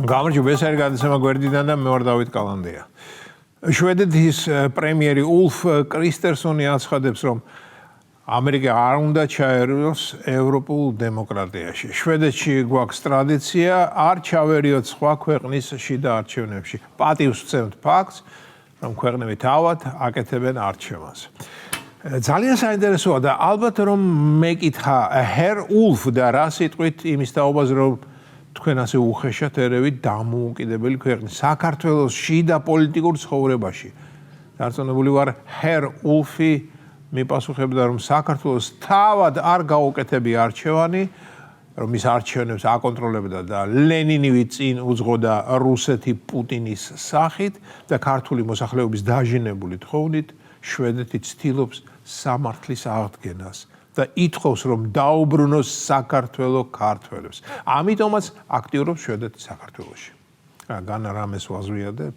გამარჯობა, ეს არის გადაცემა გვერდიდან და მე ვარ დავით კალანდია. შვედეთის პრემიერი ულფ კრისტერსონი აცხადებს, რომ ამერიკა არ უნდა ჩაერევოს ევროპულ დემოკრატიაში. შვედეთში გვაქვს ტრადიცია, არ ჩავერიოთ სხვა ქვეყნის შიდა არჩევნებში. პატივს ვცემთ ფაქტს, რომ ქვეყნები თავად აკეთებენ არჩევანს. ძალიან საინტერესოა და ალბათ რომ მეკითხა ჰერ ულფ და რა სიტყვით იმის თაობაზე, რომ თქვენ ასე უხეშად ერევით დამოუკიდებელი ქვეყნის საქართველოს შიდა პოლიტიკურ ცხოვრებაში. დარწმუნებული ვარ, ჰერ ულფი მიპასუხებდა, რომ საქართველოს თავად არ გაუკეთებია არჩევანი, რომ ის არჩევნებს აკონტროლებდა და ლენინივი წინ უძღოდა რუსეთი პუტინის სახით და ქართული მოსახლეობის დაჟინებული თხოვნით შვედეთი ცდილობს სამართლის აღდგენას და ითხოვს, რომ დაუბრუნოს საქართველოს ქართველებს. ამიტომაც აქტიურობს შვედეთი საქართველოში. განა რამეს ვაზვიადებ?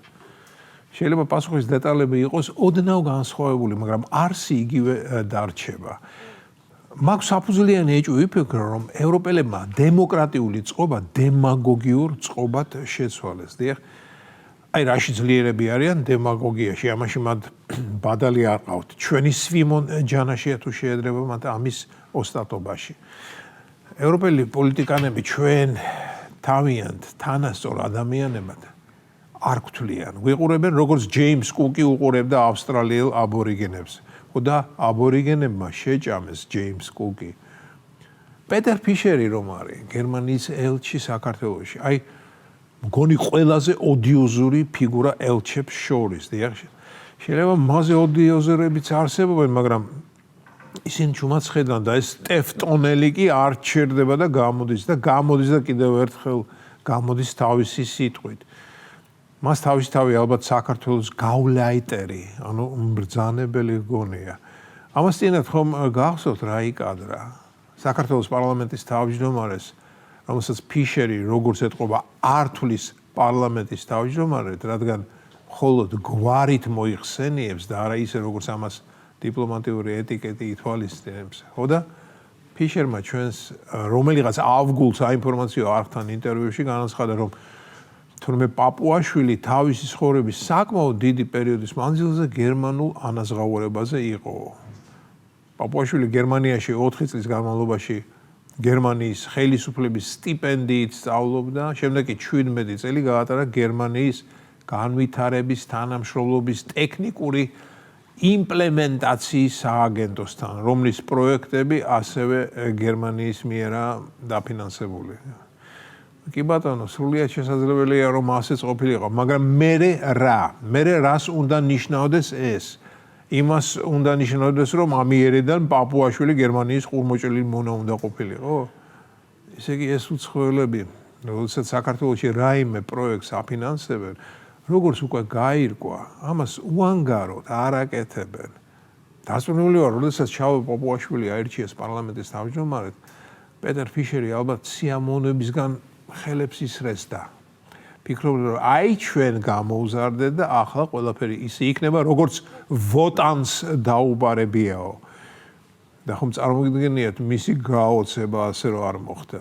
შეიძლება პასუხის დეტალები იყოს ოდნავ განსხვავებული, მაგრამ არსი იგივე დარჩება. მაქვს საფუძვლიანი ეჭვი ვიფიქრო, რომ ევროპელებმა დემოკრატიული წყობა დემაგოგიურ წყობად შეცვალეს. დიახ, აი რაში ძლიერები არიან დემაგოგიაში, ამაში მათ ბადალი არ ყავთ. ჩვენი სვიმონ ჯანაშია თუ შეედრება მათ ამის ოსტატობაში. ევროპელი პოლიტიკანები ჩვენ თავიანთ თანასწორ ადამიანებად არ გვთვლიან. ვიყურებენ, როგორც ჯეიმს კუკი უყურებდა ავსტრალიელ აბორიგენებს. და აბორიგენებმა შეჭამეს ჯეიმს კუკი. პეტერ ფიშერი რომ არის გერმანიის ელჩი საქართველოში. აი მგონი ყველაზე ოდიოზური ფიგურა ელჩებს შორის. შეიძლება მასზე ოდიოზურებიც არსებობენ, მაგრამ ისინი ჩუმად ხედავენ და ეს ტევტონელი კი არ ჩერდება და გამოდის და კიდევ ერთხელ გამოდის თავისი სიტყვით. მას თავისთავად ალბათ საქართველოს გავლაიტერი, ანუ მბრძანებელი გონია. ამას წინათ ხომ გახსოვთ რა იკადრა საქართველოს პარლამენტის თავმჯდომარეს, რომელსაც ფიშერი როგორც ეტყობა არ თვლის პარლამენტის თავმჯდომარედ, რადგან მხოლოდ გვარით მოიხსენიებს და არა ისე როგორც ამას დიპლომატიური ეტიკეტი ითვალისწინებს. ხო და ფიშერმა ჩვენს რომელიღაც ავგულს საინფორმაციო არხთან ინტერვიუში განაცხადა, რომ თურმე პაპუაშვილი თავისი ცხოვრების საკმაოდ დიდი პერიოდის მანძილზე გერმანულ ანაზღაურებაზე იყო. პაპუაშვილი გერმანიაში 4 წლის განმავლობაში გერმანიის ხელისუფლების სტიპენდიით სწავლობდა, შემდეგ კი 17 წელი გაატარა გერმანიის განვითარების თანამშრომლობის ტექნიკური იმპლემენტაციის სააგენტოსთან, რომლის პროექტები ასევე გერმანიის მიერაა დაფინანსებული. კი ბატონო, სრულიად შესაძლებელია რომ ასეც ყოფილიყო, მაგრამ მე რას უნდა ნიშნავდეს ეს? იმას უნდა ნიშნავდეს, რომ ამიერიდან პაპუაშვილი გერმანიის ყურმოჭრილი მონა უნდა ყოფილიყო? ესე იგი ეს უცხოელები, როდესაც საქართველოში რაიმე პროექტს აფინანსებენ, როგორც უკვე გაირკვა, ამას უანგაროდ არ აკეთებენ. დასწრებული ვარ, როდესაც ჩავე პაპუაშვილი აირჩიეს პარლამენტის თავმჯდომარედ, პეტერ ფიშერი ალბათ სიამოვნებისგან ხელებს ისრეს და ფიქრობდნენ, რომ აი ჩვენ გამოვზარდეთ და ახლა ყველაფერი ისე იქნება, როგორც ვოტანს დაუბარებიაო. და ხომ წარმოგიდგენიათ მისი გაოცება ასე რომ არ მოხდა.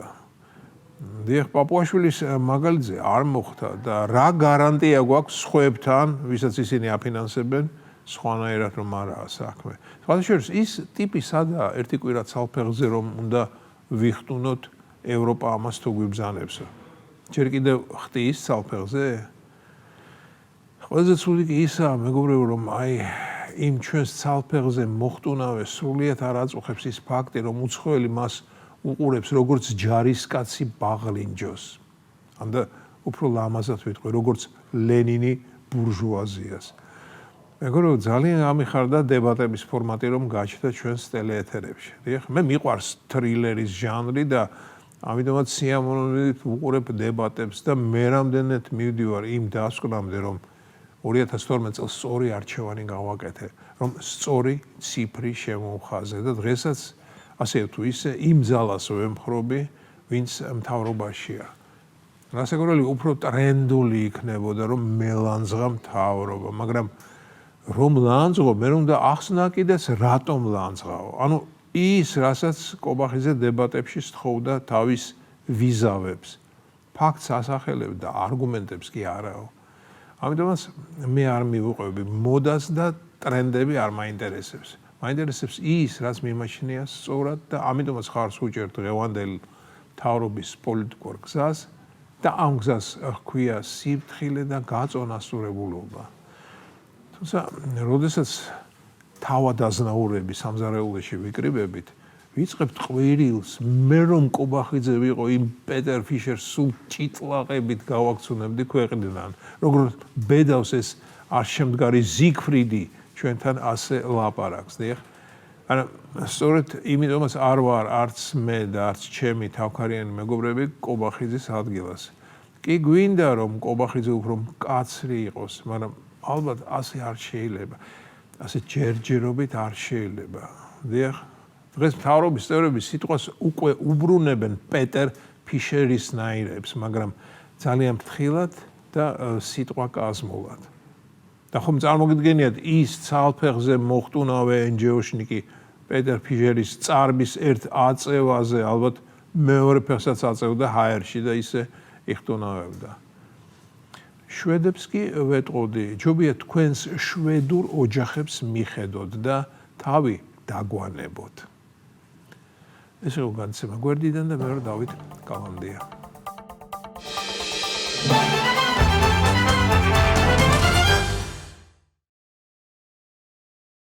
დიახ, პაპუაშვილის მაგალითზე არ მოხდა და რა გარანტია გვაქვს სხვებთან, ვისაც ისინი აფინანსებენ, სხვანაირად რომ არაა საქმე. სხვადასხვა ის ტიპი სადაა ერთი კვირა ცალფეხზე რომ უნდა ვიხტუნოთ ევროპა ამას თუ გვიბრძანებს. ჯერ კიდევ ხტის ცალფეხზე? ყველაზე ცუდი კი ისაა, მეგობრებო, რომ აი იმ ჩვენს ცალფეხზე მოხტუნავე სრულიად არ აწუხებს ის ფაქტი, რომ უცხოელი მას უყურებს როგორც ჯარისკაცი ბაღლინჯოს. ამდა უფრო ლამაზად ვიტყვი, როგორც ლენინი ბურჟუაზიას. მეგობრებო, ძალიან გამიხარდა დებატების ფორმატი, რომ გაჩნდა ჩვენს ტელეეთერებში. მე მიყვარს თრილერის ჟანრი და ამიტომაც სიამოვნებით ვუყურებ დებატებს და მე რამდენად მივდივარ იმ დასკვნამდე, რომ 2012 წელს სწორი არჩევანი გავაკეთე, რომ სწორი ციფრი შემოვხაზე და დღესაც ასე თუ ისე იმ ძალას ვემხრობი, ვინც მთავრობაშია. რასაკვირველი უფრო ტრენდული იქნებოდა, რომ მელანძღა მთავრობა, მაგრამ რომ ლანძღო, მე უნდა ახსნა კიდეც რატომ ლანძღაო. ანუ ის, რასაც კობახიძე დებატებში სთხოვდა თავის ვიზავებს, ფაქტს ასახელებ და არგუმენტებს კი არაო. ამიტომაც მე არ მივუყვები მოდას და ტრენდები არ მაინტერესებს. მაინტერესებს ის, რაც მიმაჩნია სწორად და ამიტომაც ხარს უჭერ დღევანდელ მთავრობის პოლიტიკურ გზას და ამ გზას ჰქვია სიფრთხილე და გაწონასწორებულობა. თუმცა, როდესაც თავადაზნაურები სამზარეულოში ვიკრიბებით, ვიწყებთ ყვირილს, მე რომ კობახიძე ვიყო იმ პეტერ ფიშერს სულ ჭიტლაყებით გავაქცუნებდი ქვეყნიდან, როგორც ბედავს ეს არ შემდგარი ზიგფრიდი ჩვენთან ასე ლაპარაკს, დიახ. ანუ სწორედ იმიტომაც არ ვარ არც მე და არც ჩემი თავქარიანი მეგობრები კობახიძის ადგილას. კი გვინდა რომ კობახიძე უფრო მკაცრი იყოს, მაგრამ ალბათ ასე არ შეიძლება. ასე ჯერჯერობით არ შეიძლება. დიახ. დღეს მთავრობის წევრები სიტყვას უკვე უბრუნებენ პეტერ ფიშერის ნაირებს, მაგრამ ძალიან ფრთხილად და სიტყვა კაზმულად. და ხომ წარმოგიდგენიათ ის ცალფეხზე მოხტუნავე NGO-შნიკი პეტერ ფიშერის წარბის ერთ აწევაზე ალბათ მეორე ფეხსაც აწევდა ჰაერში და ისე იხტუნავებდა. შვედებს კი ვეტყოდი, ჯობია თქვენს შვედურ ოჯახებს მიხედოთ და თავი დაგვანებოთ. ეს იყო განცემა გვერდიდან და მე ვარ დავით კალანდია.